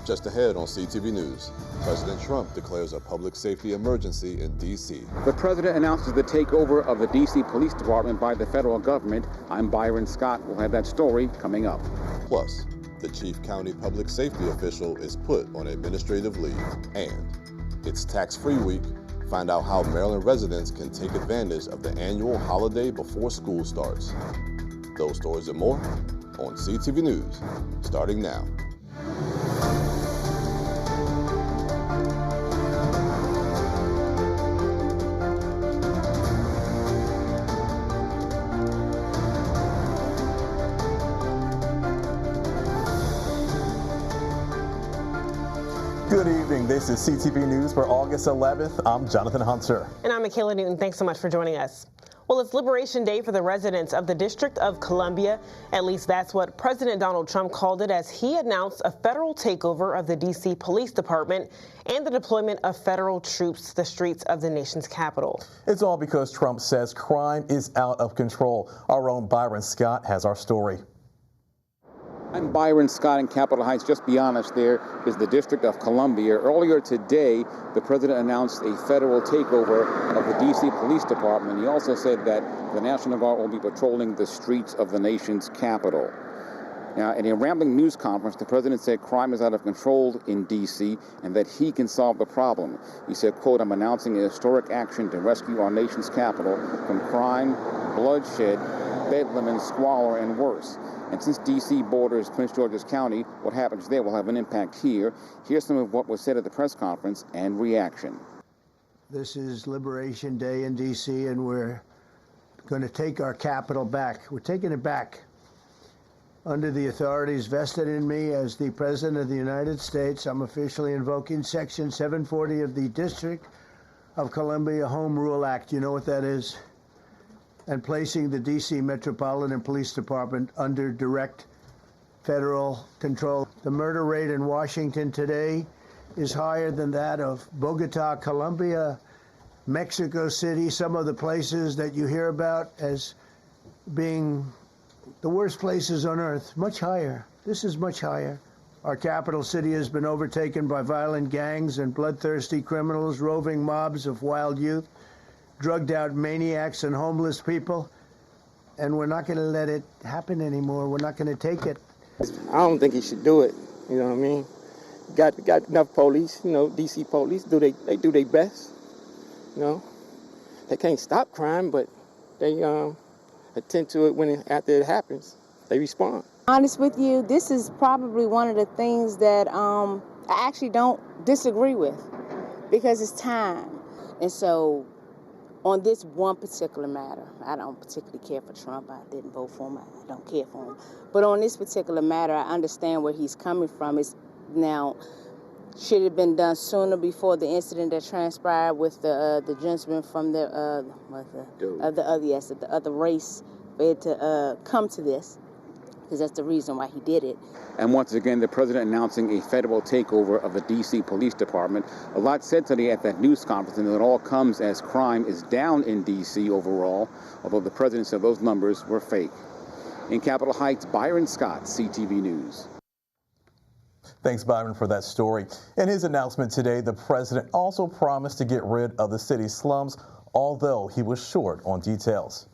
Just ahead on CTV News, President Trump declares a public safety emergency in D.C. The president announces the takeover of the D.C. Police Department by the federal government. I'm Byron Scott. We'll have that story coming up. Plus, the chief county public safety official is put on administrative leave. And it's tax-free week. Find out how Maryland residents can take advantage of the annual holiday before school starts. Those stories and more on CTV News, starting now. Good evening. This is CTV News for August 11th. I'm Jonathan Hunter. And I'm Michaela Newton. Thanks so much for joining us. Well, it's Liberation Day for the residents of the District of Columbia. At least that's what President Donald Trump called it as he announced a federal takeover of the D.C. Police Department and the deployment of federal troops to the streets of the nation's capital. It's all because Trump says crime is out of control. Our own Byron Scott has our story. I'm Byron Scott in Capitol Heights. Just beyond us there is the District of Columbia. Earlier today, the president announced a federal takeover of the D.C. Police Department. He also said that the National Guard will be patrolling the streets of the nation's capital. Now, in a rambling news conference, the president said crime is out of control in D.C. and that he can solve the problem. He said, quote, "I'm announcing a historic action to rescue our nation's capital from crime, bloodshed, bedlam, and squalor, and worse. And since D.C. borders Prince George's County, what happens there will have an impact here." Here's some of what was said at the press conference and reaction. This is Liberation Day in D.C., and we're going to take our capital back. We're taking it back. Under the authorities vested in me as the President of the United States, I'm officially invoking Section 740 of the District of Columbia Home Rule Act. You know what that is? And placing the D.C. Metropolitan Police Department under direct federal control. The murder rate in Washington today is higher than that of Bogota, Colombia, Mexico City, some of the places that you hear about as being the worst places on earth. Much higher. This is much higher. Our capital city has been overtaken by violent gangs and bloodthirsty criminals, roving mobs of wild youth, drugged out maniacs and homeless people, and we're not going to let it happen anymore. We're not going to take it. I don't think he should do it. You know what I mean? Got enough police. You know, D.C. police they do their best. You know, they can't stop crime, but they attend to it after it happens. They respond. Honest with you, this is probably one of the things that I actually don't disagree with, because it's time, and so. On this one particular matter, I don't particularly care for Trump. I didn't vote for him. I don't care for him. But on this particular matter, I understand where he's coming from. It's now, should have been done sooner before the incident that transpired with the gentleman from the other race, for it to come to this, because that's the reason why he did it. And once again, the president announcing a federal takeover of the D.C. Police Department. A lot said today at that news conference, and it all comes as crime is down in D.C. overall, although the president said those numbers were fake. In Capitol Heights, Byron Scott, CTV News. Thanks, Byron, for that story. In his announcement today, the president also promised to get rid of the city's slums, although he was short on details.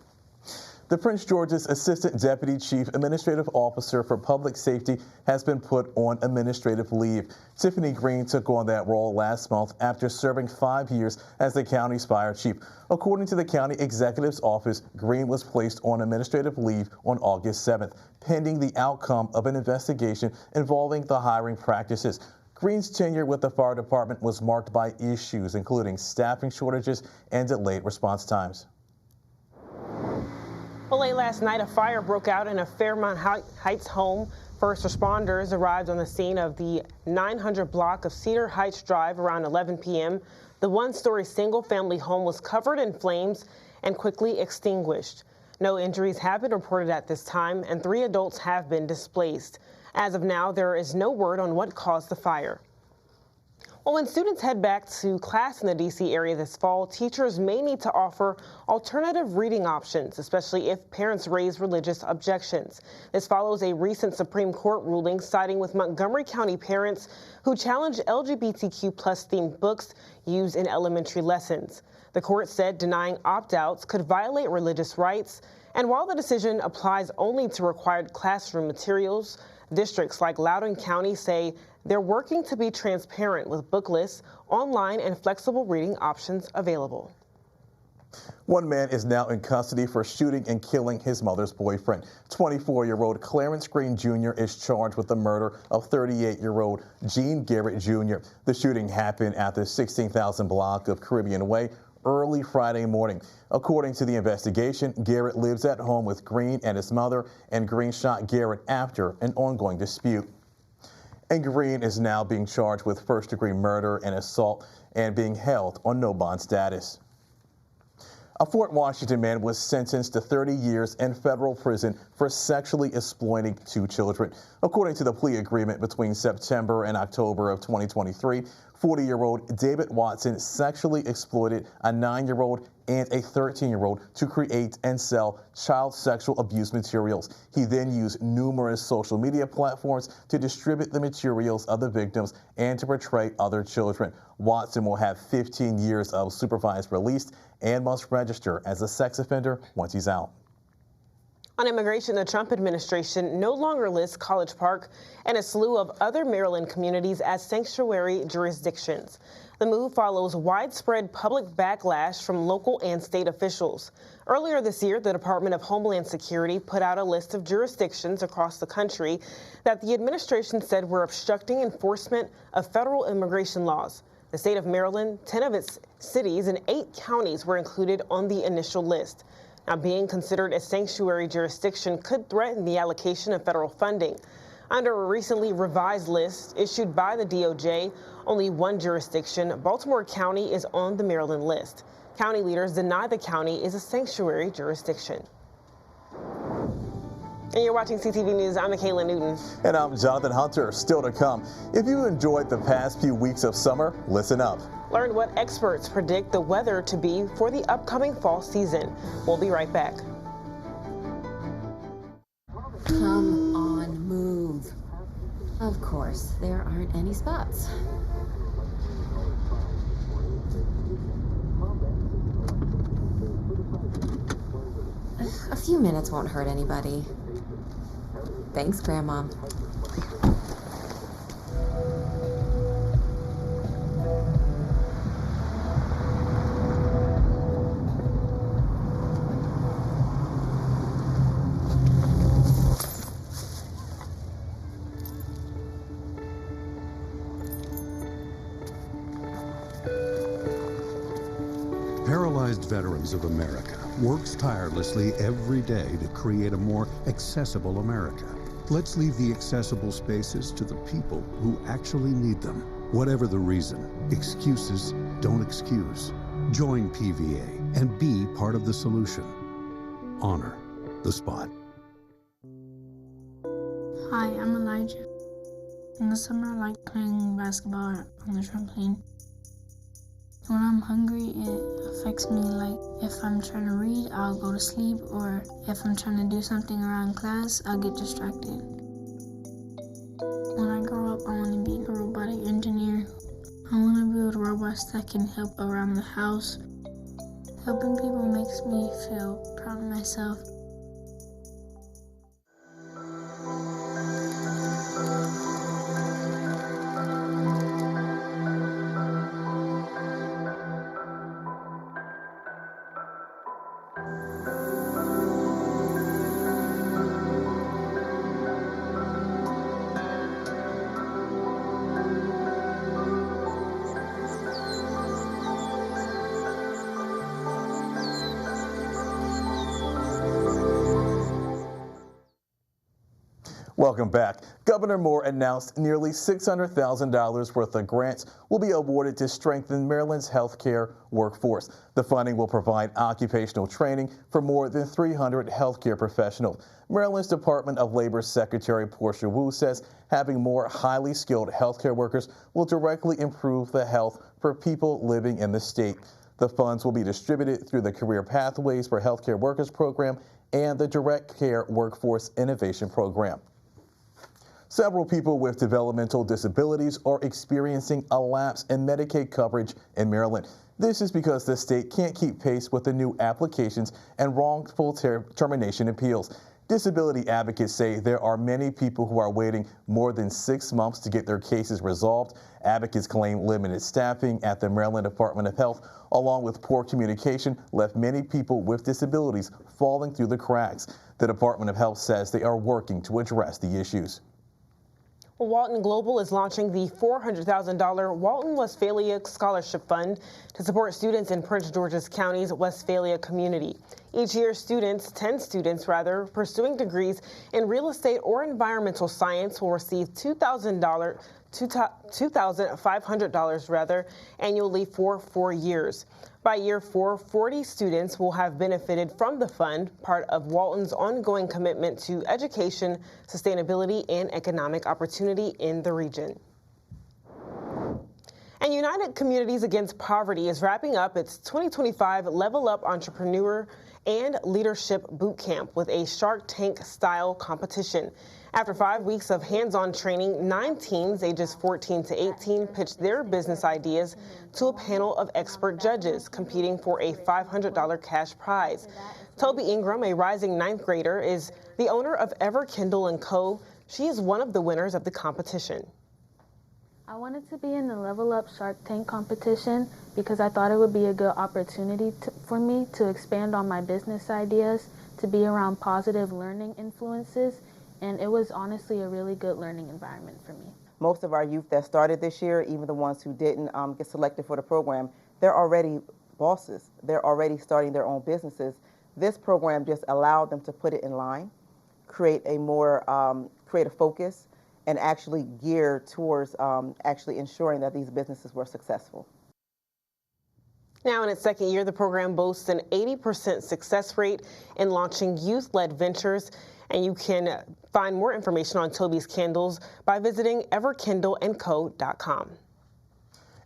The Prince George's Assistant Deputy Chief Administrative Officer for Public Safety has been put on administrative leave. Tiffany Green took on that role last month after serving 5 years as the county's fire chief. According to the county executive's office, Green was placed on administrative leave on August 7th, pending the outcome of an investigation involving the hiring practices. Green's tenure with the fire department was marked by issues including staffing shortages and delayed response times. Well, late last night, a fire broke out in a Fairmont Heights home. First responders arrived on the scene of the 900 block of Cedar Heights Drive around 11 p.m. The one-story single-family home was covered in flames and quickly extinguished. No injuries have been reported at this time, and 3 adults have been displaced. As of now, there is no word on what caused the fire. Well, when students head back to class in the D.C. area this fall, teachers may need to offer alternative reading options, especially if parents raise religious objections. This follows a recent Supreme Court ruling siding with Montgomery County parents who challenged LGBTQ+ themed books used in elementary lessons. The court said denying opt-outs could violate religious rights, and while the decision applies only to required classroom materials, districts like Loudoun County say they're working to be transparent with book lists, online, and flexible reading options available. One man is now in custody for shooting and killing his mother's boyfriend. 24-year-old Clarence Green Jr. is charged with the murder of 38-year-old Gene Garrett Jr. The shooting happened at the 16,000 block of Caribbean Way early Friday morning. According to the investigation, Garrett lives at home with Green and his mother, and Green shot Garrett after an ongoing dispute. And Green is now being charged with first-degree murder and assault and being held on no bond status. A Fort Washington man was sentenced to 30 years in federal prison for sexually exploiting 2 children. According to the plea agreement between September and October of 2023, 40-year-old David Watson sexually exploited a 9-year-old and a 13-year-old to create and sell child sexual abuse materials. He then used numerous social media platforms to distribute the materials of the victims and to portray other children. Watson will have 15 years of supervised release and must register as a sex offender once he's out. On immigration, the Trump administration no longer lists College Park and a slew of other Maryland communities as sanctuary jurisdictions. The move follows widespread public backlash from local and state officials. Earlier this year, the Department of Homeland Security put out a list of jurisdictions across the country that the administration said were obstructing enforcement of federal immigration laws. The state of Maryland, 10 of its cities, and 8 counties were included on the initial list. Now, being considered a sanctuary jurisdiction could threaten the allocation of federal funding. Under a recently revised list issued by the DOJ, only 1 jurisdiction, Baltimore County, is on the Maryland list. County leaders deny the county is a sanctuary jurisdiction. And you're watching CTV News. I'm Michaela Newton. And I'm Jonathan Hunter. Still to come, if you enjoyed the past few weeks of summer, listen up. Learn what experts predict the weather to be for the upcoming fall season. We'll be right back. Come on, move. Of course, there aren't any spots. A few minutes won't hurt anybody. Thanks, Grandma. Paralyzed Veterans of America works tirelessly every day to create a more accessible America. Let's leave the accessible spaces to the people who actually need them. Whatever the reason, excuses don't excuse. Join PVA and be part of the solution. Honor the spot. Hi, I'm Elijah. In the summer, I like playing basketball on the trampoline. When I'm hungry, it affects me. Like, if I'm trying to read, I'll go to sleep, or if I'm trying to do something around class, I'll get distracted. When I grow up, I want to be a robotic engineer. I want to build robots that can help around the house. Helping people makes me feel proud of myself. Welcome back. Governor Moore announced nearly $600,000 worth of grants will be awarded to strengthen Maryland's healthcare workforce. The funding will provide occupational training for more than 300 healthcare professionals. Maryland's Department of Labor Secretary Portia Buouie says having more highly skilled healthcare workers will directly improve the health for people living in the state. The funds will be distributed through the Career Pathways for Healthcare Workers program and the Direct Care Workforce Innovation Program. Several people with developmental disabilities are experiencing a lapse in Medicaid coverage in Maryland. This is because the state can't keep pace with the new applications and wrongful termination appeals. Disability advocates say there are many people who are waiting more than 6 months to get their cases resolved. Advocates claim limited staffing at the Maryland Department of Health, along with poor communication, left many people with disabilities falling through the cracks. The Department of Health says they are working to address the issues. Walton Global is launching the $400,000 Walton Westphalia Scholarship Fund to support students in Prince George's County's Westphalia community. Each year, 10 students pursuing degrees in real estate or environmental science will receive $2,500 annually for 4 years. By year 4, 40 students will have benefited from the fund, part of Walton's ongoing commitment to education, sustainability, and economic opportunity in the region. And United Communities Against Poverty is wrapping up its 2025 LevelUp Entrepreneur and Leadership Boot Camp with a Shark Tank-style competition. After 5 weeks of hands-on training, 9 teens ages 14 to 18 pitched their business ideas to a panel of expert judges competing for a $500 cash prize. Toby Ingram, a rising 9th grader, is the owner of Ever Kindle & Co. She is one of the winners of the competition. I wanted to be in the LevelUp Shark Tank competition because I thought it would be a good opportunity for me to expand on my business ideas, to be around positive learning influences, and it was honestly a really good learning environment for me. Most of our youth that started this year, even the ones who didn't get selected for the program, they're already bosses. They're already starting their own businesses. This program just allowed them to put it in line, create a more create a focus, and actually gear towards actually ensuring that these businesses were successful. Now in its second year, the program boasts an 80% success rate in launching youth-led ventures, and you can find more information on Toby's Candles by visiting everkindleandco.com.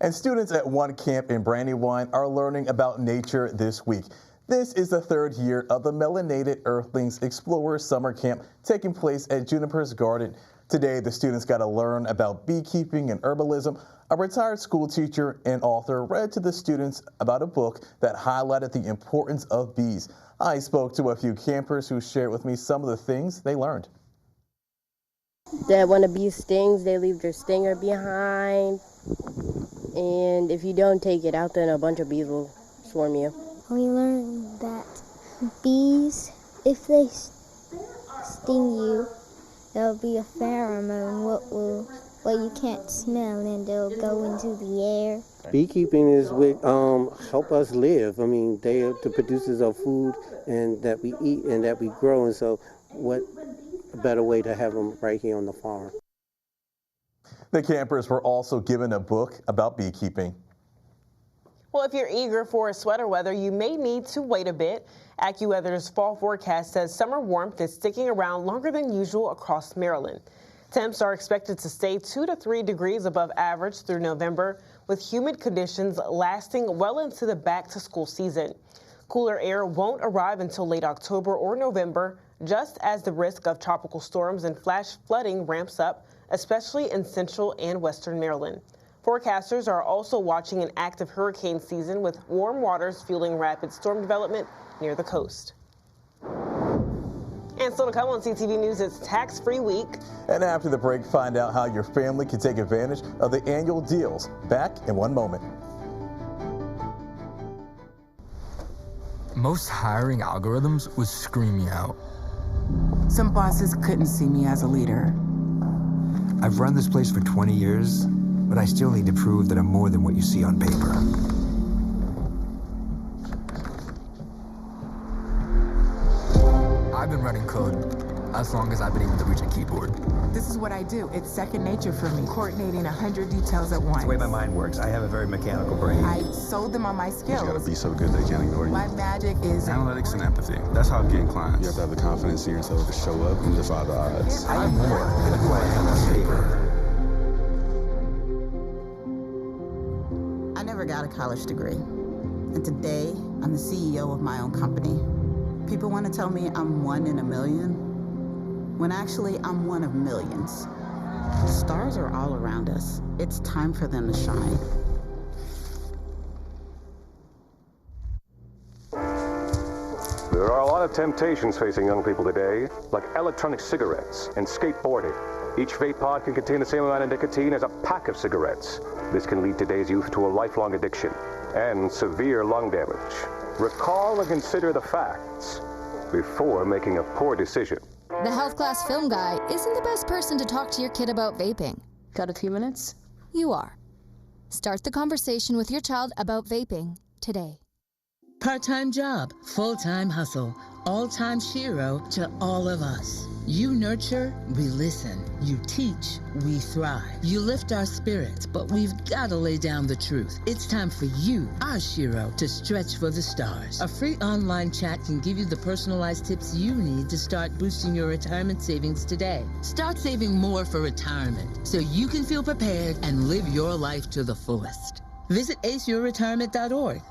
And students at one camp in Brandywine are learning about nature this week. This is the 3rd year of the Melanated Earthlings Explorers Summer Camp taking place at Juniper's Garden. Today, the students got to learn about beekeeping and herbalism. A retired school teacher and author read to the students about a book that highlighted the importance of bees. I spoke to a few campers who shared with me some of the things they learned. That when a bee stings, they leave their stinger behind. And if you don't take it out, then a bunch of bees will swarm you. We learned that bees, if they sting you, there'll be a pheromone what you can't smell, and they'll go into the air. Beekeeping is what help us live. I mean, they are the producers of food and that we eat and that we grow, and so what a better way to have them right here on the farm. The campers were also given a book about beekeeping. Well, if you're eager for sweater weather, you may need to wait a bit. AccuWeather's fall forecast says summer warmth is sticking around longer than usual across Maryland. Temps are expected to stay 2 to 3 degrees above average through November, with humid conditions lasting well into the back-to-school season. Cooler air won't arrive until late October or November, just as the risk of tropical storms and flash flooding ramps up, especially in central and western Maryland. Forecasters are also watching an active hurricane season with warm waters fueling rapid storm development near the coast. And still to come on CTV News, it's tax-free week. And after the break, find out how your family can take advantage of the annual deals. Back in one moment. Most hiring algorithms would scream me out. Some bosses couldn't see me as a leader. I've run this place for 20 years, but I still need to prove that I'm more than what you see on paper. I've been running code as long as I've been able to reach a keyboard. This is what I do. It's second nature for me, coordinating 100 details at once. It's the way my mind works. I have a very mechanical brain. I sold them on my skills. You gotta be so good they can't ignore you. My magic is analytics and empathy. That's how I'm getting clients. You have to have the confidence in yourself to show up and defy the odds. I am more than who I am on paper. I never got a college degree, and today I'm the CEO of my own company. People want to tell me I'm one in a million, when actually I'm one of millions. Stars are all around us. It's time for them to shine. There are a lot of temptations facing young people today, like electronic cigarettes and skateboarding. Each vape pod can contain the same amount of nicotine as a pack of cigarettes. This can lead today's youth to a lifelong addiction and severe lung damage. Recall and consider the facts before making a poor decision. The health class film guy isn't the best person to talk to your kid about vaping. Got a few minutes? You are. Start the conversation with your child about vaping today. Part-time job, full-time hustle, all-time shiro to all of us. You nurture, we listen. You teach, we thrive. You lift our spirits, but we've got to lay down the truth. It's time for you, our shiro, to stretch for the stars. A free online chat can give you the personalized tips you need to start boosting your retirement savings today. Start saving more for retirement so you can feel prepared and live your life to the fullest. Visit aceyourretirement.org.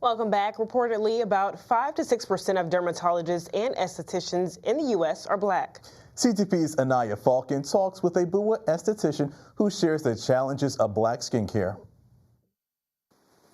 Welcome back. Reportedly, about 5 to 6% of dermatologists and estheticians in the U.S. are black. CTV's Anaya Falcon talks with a Buouie esthetician who shares the challenges of black skincare.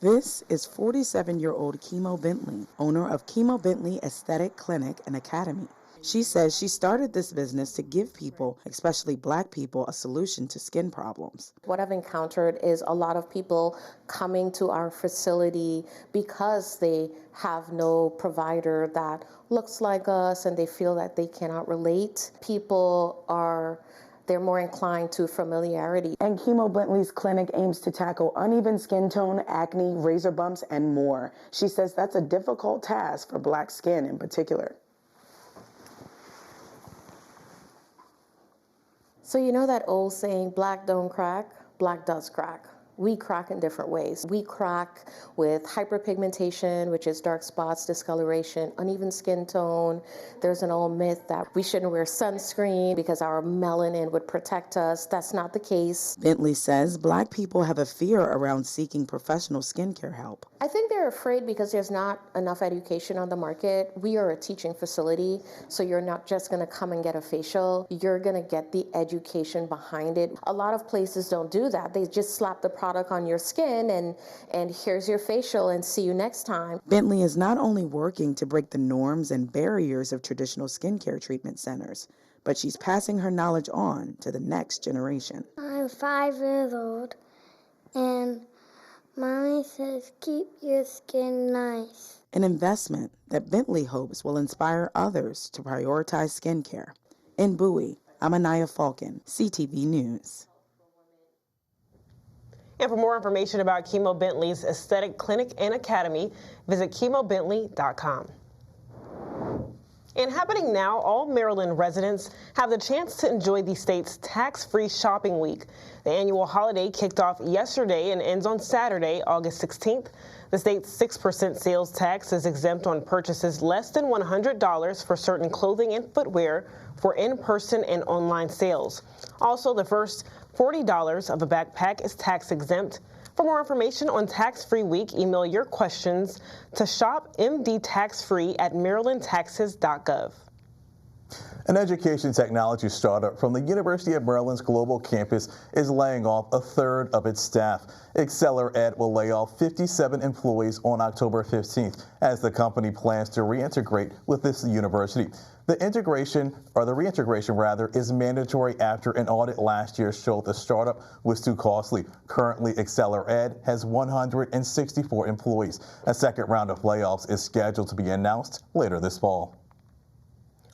This is 47-year-old Chemo Bentley, owner of Chemo Bentley Aesthetic Clinic and Academy. She says she started this business to give people, especially black people, a solution to skin problems. What I've encountered is a lot of people coming to our facility because they have no provider that looks like us and they feel that they cannot relate. They're more inclined to familiarity. And Chemo Bentley's clinic aims to tackle uneven skin tone, acne, razor bumps, and more. She says that's a difficult task for black skin in particular. So you know that old saying, black don't crack, black does crack. We crack in different ways. We crack with hyperpigmentation, which is dark spots, discoloration, uneven skin tone. There's an old myth that we shouldn't wear sunscreen because our melanin would protect us. That's not the case. Bentley says black people have a fear around seeking professional skincare help. I think they're afraid because there's not enough education on the market. We are a teaching facility, so you're not just going to come and get a facial. You're going to get the education behind it. A lot of places don't do that. They just slap the product on your skin and here's your facial and see you next time. Bentley is not only working to break the norms and barriers of traditional skincare treatment centers, but she's passing her knowledge on to the next generation. I'm 5 years old and Mommy says keep your skin nice. An investment that Bentley hopes will inspire others to prioritize skincare. In Buouie, I'm Anaya Falcon, CTV News. And for more information about Chemo Bentley's Aesthetic Clinic and Academy, visit chemobentley.com. And happening now, all Maryland residents have the chance to enjoy the state's tax-free shopping week. The annual holiday kicked off yesterday and ends on Saturday, August 16th. The state's 6% sales tax is exempt on purchases less than $100 for certain clothing and footwear for in-person and online sales. Also, the first $40 of a backpack is tax exempt. For more information on Tax-Free Week, email your questions to shopmdtaxfree@marylandtaxes.gov. An education technology startup from the University of Maryland's global campus is laying off a third of its staff. Acceler Ed will lay off 57 employees on October 15th as the company plans to reintegrate with this university. The reintegration is mandatory after an audit last year showed the startup was too costly. Currently, Acceler Ed has 164 employees. A second round of layoffs is scheduled to be announced later this fall.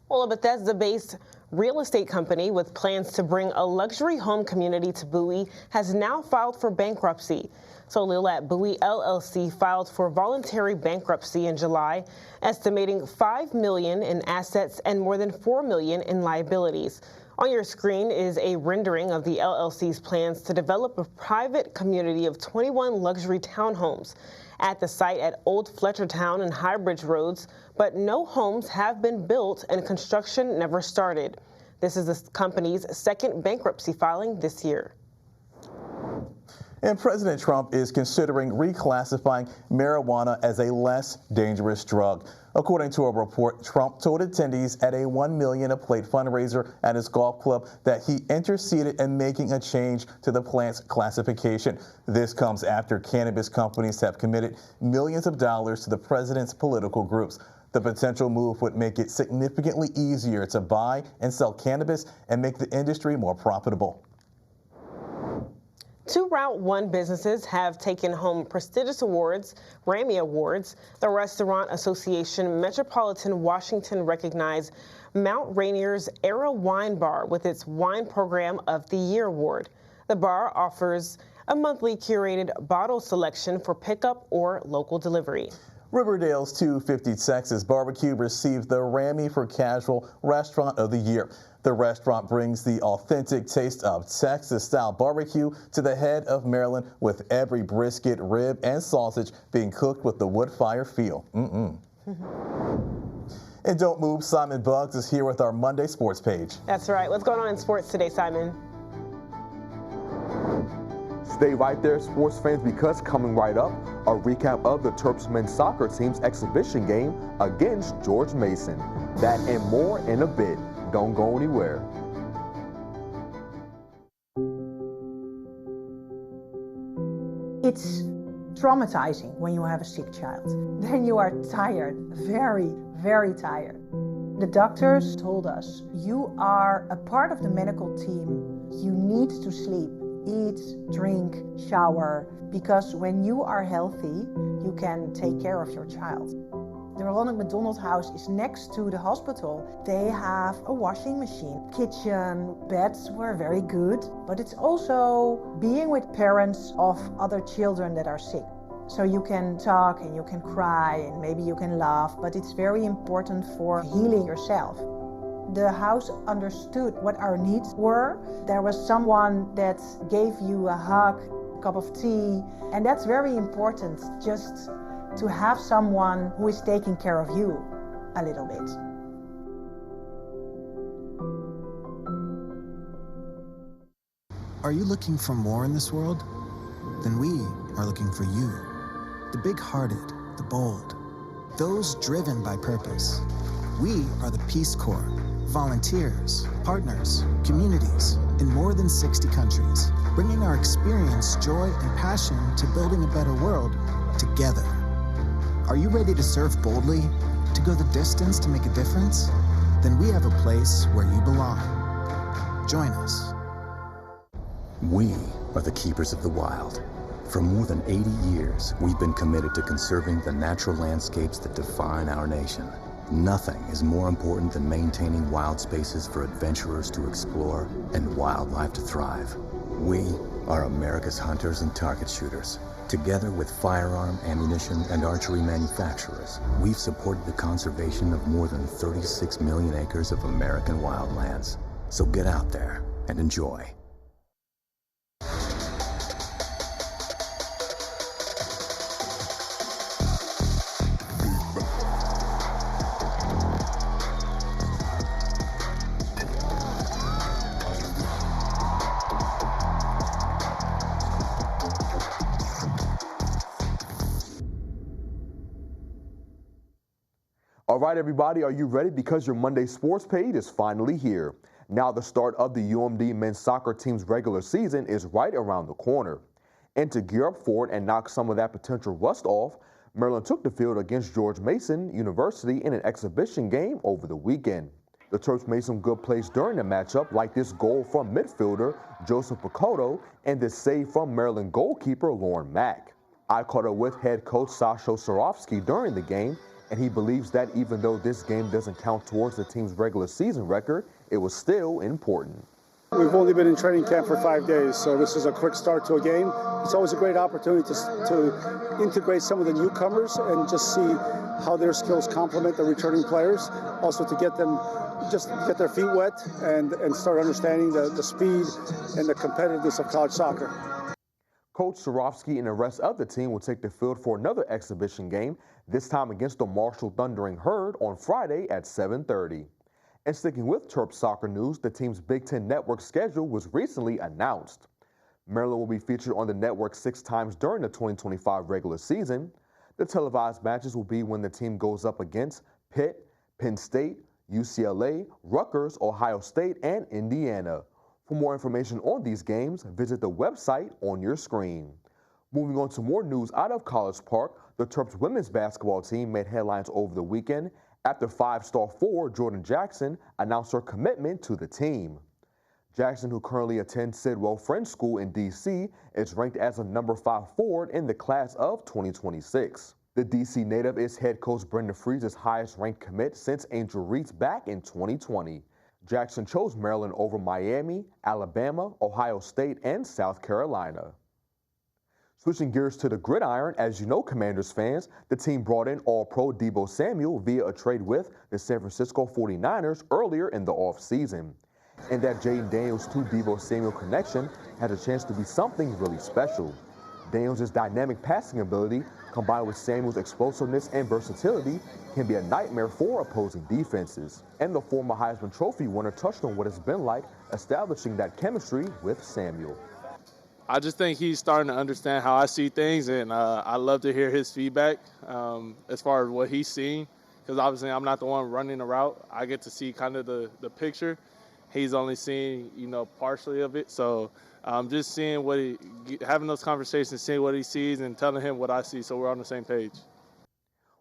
Well, a Bethesda-based real estate company with plans to bring a luxury home community to Buouie has now filed for bankruptcy. LevelUp Buouie LLC filed for voluntary bankruptcy in July, estimating $5 million in assets and more than $4 million in liabilities. On your screen is a rendering of the LLC's plans to develop a private community of 21 luxury townhomes at the site at Old Fletchertown and Highbridge Roads, but no homes have been built and construction never started. This is the company's second bankruptcy filing this year. And President Trump is considering reclassifying marijuana as a less dangerous drug. According to a report, Trump told attendees at a $1 million a plate fundraiser at his golf club that he interceded in making a change to the plant's classification. This comes after cannabis companies have committed millions of dollars to the president's political groups. The potential move would make it significantly easier to buy and sell cannabis and make the industry more profitable. Two Route 1 businesses have taken home prestigious awards, Grammy Awards. The Restaurant Association Metropolitan Washington recognized Mount Rainier's Era Wine Bar with its Wine Program of the Year award. The bar offers a monthly curated bottle selection for pickup or local delivery. Riverdale's 250 Texas Barbecue received the Grammy for Casual Restaurant of the Year. The restaurant brings the authentic taste of Texas-style barbecue to the head of Maryland, with every brisket, rib, and sausage being cooked with the wood fire feel. And don't move, Simon Buggs is here with our Monday sports page. That's right. What's going on in sports today, Simon? Stay right there, sports fans, because coming right up, a recap of the Terps men's soccer team's exhibition game against George Mason. That and more in a bit. Don't go anywhere. It's traumatizing when you have a sick child. Then you are tired, very, very tired. The doctors told us, you are a part of the medical team. You need to sleep, eat, drink, shower, because when you are healthy, you can take care of your child. The Ronald McDonald House is next to the hospital. They have a washing machine, kitchen, beds were very good, but it's also being with parents of other children that are sick. So you can talk and you can cry and maybe you can laugh, but it's very important for healing yourself. The house understood what our needs were. There was someone that gave you a hug, a cup of tea, and that's very important, just to have someone who is taking care of you a little bit. Are you looking for more in this world? Then we are looking for you. The big-hearted, the bold, those driven by purpose. We are the Peace Corps, volunteers, partners, communities in more than 60 countries, bringing our experience, joy, and passion to building a better world together. Are you ready to serve boldly, to go the distance to make a difference? Then we have a place where you belong. Join us. We are the keepers of the wild. For more than 80 years, we've been committed to conserving the natural landscapes that define our nation. Nothing is more important than maintaining wild spaces for adventurers to explore and wildlife to thrive. We are America's hunters and target shooters. Together with firearm, ammunition, and archery manufacturers, we've supported the conservation of more than 36 million acres of American wildlands. So get out there and enjoy. All right, everybody, are you ready? Because your Monday sports page is finally here. Now the start of the UMD men's soccer team's regular season is right around the corner. And to gear up for it and knock some of that potential rust off, Maryland took the field against George Mason University in an exhibition game over the weekend. The Terps made some good plays during the matchup, like this goal from midfielder Joseph Picoto and this save from Maryland goalkeeper Lauren Mack. I caught up with head coach Sasho Sarovsky during the game, and he believes that even though this game doesn't count towards the team's regular season record, it was still important. We've only been in training camp for 5 days, so this is a quick start to a game. It's always a great opportunity to integrate some of the newcomers and just see how their skills complement the returning players. Also to get them, just get their feet wet and start understanding the speed and the competitiveness of college soccer. Coach Swarovski and the rest of the team will take the field for another exhibition game, this time against the Marshall Thundering Herd on Friday at 7:30. And sticking with Terp soccer news, the team's Big Ten Network schedule was recently announced. Maryland will be featured on the network 6 times during the 2025 regular season. The televised matches will be when the team goes up against Pitt, Penn State, UCLA, Rutgers, Ohio State, and Indiana. For more information on these games, visit the website on your screen. Moving on to more news out of College Park, the Terps women's basketball team made headlines over the weekend after 5-star forward Jordan Jackson announced her commitment to the team. Jackson, who currently attends Sidwell Friends School in D.C., is ranked as a number 5 forward in the class of 2026. The D.C. native is head coach Brenda Freeze's highest-ranked commit since Angel Reese back in 2020. Jackson chose Maryland over Miami, Alabama, Ohio State, and South Carolina. Switching gears to the gridiron, as you know, Commanders fans, the team brought in All-Pro Deebo Samuel via a trade with the San Francisco 49ers earlier in the offseason. And that Jaden Daniels to Deebo Samuel connection had a chance to be something really special. Daniels' dynamic passing ability, combined with Samuel's explosiveness and versatility, can be a nightmare for opposing defenses. And the former Heisman Trophy winner touched on what it's been like establishing that chemistry with Samuel. I just think he's starting to understand how I see things, and I love to hear his feedback as far as what he's seeing, because obviously I'm not the one running the route. I get to see kind of the picture. He's only seeing, partially of it. So just seeing having those conversations, seeing what he sees and telling him what I see, so we're on the same page.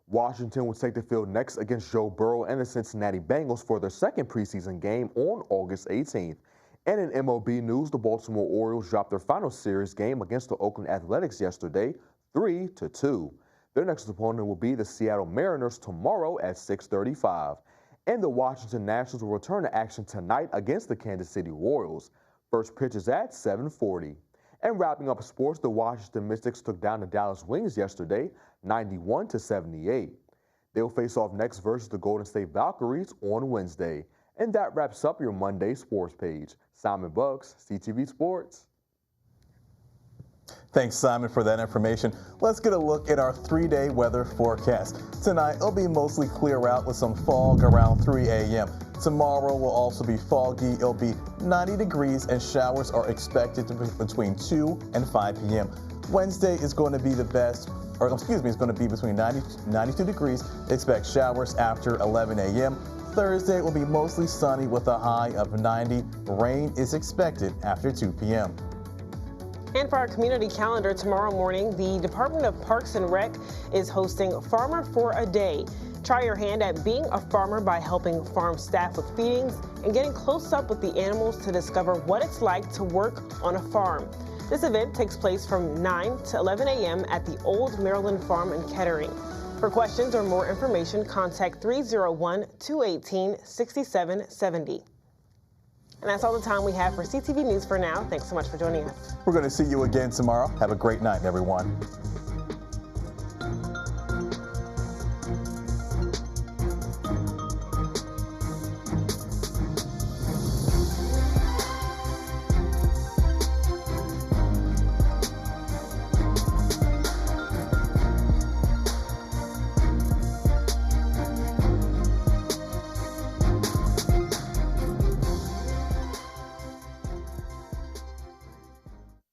Washington will take the field next against Joe Burrow and the Cincinnati Bengals for their second preseason game on August 18th. And in MLB news, the Baltimore Orioles dropped their final series game against the Oakland Athletics yesterday, 3-2. Their next opponent will be the Seattle Mariners tomorrow at 6:35. And the Washington Nationals will return to action tonight against the Kansas City Royals. First pitch is at 7:40. And wrapping up sports, the Washington Mystics took down the Dallas Wings yesterday, 91-78. They'll face off next versus the Golden State Valkyries on Wednesday. And that wraps up your Monday sports page. Simon Bucks, CTV Sports. Thanks, Simon, for that information. Let's get a look at our 3-day weather forecast. Tonight, it'll be mostly clear out with some fog around 3 a.m. Tomorrow will also be foggy. It'll be 90 degrees and showers are expected to be between 2 and 5 p.m. Wednesday is going to be it's going to be between 92 degrees. Expect showers after 11 a.m. Thursday will be mostly sunny with a high of 90. Rain is expected after 2 p.m. And for our community calendar tomorrow morning, the Department of Parks and Rec is hosting Farmer for a Day. Try your hand at being a farmer by helping farm staff with feedings and getting close up with the animals to discover what it's like to work on a farm. This event takes place from 9 to 11 a.m. at the Old Maryland Farm in Kettering. For questions or more information, contact 301-218-6770. And that's all the time we have for CTV News for now. Thanks so much for joining us. We're going to see you again tomorrow. Have a great night, everyone.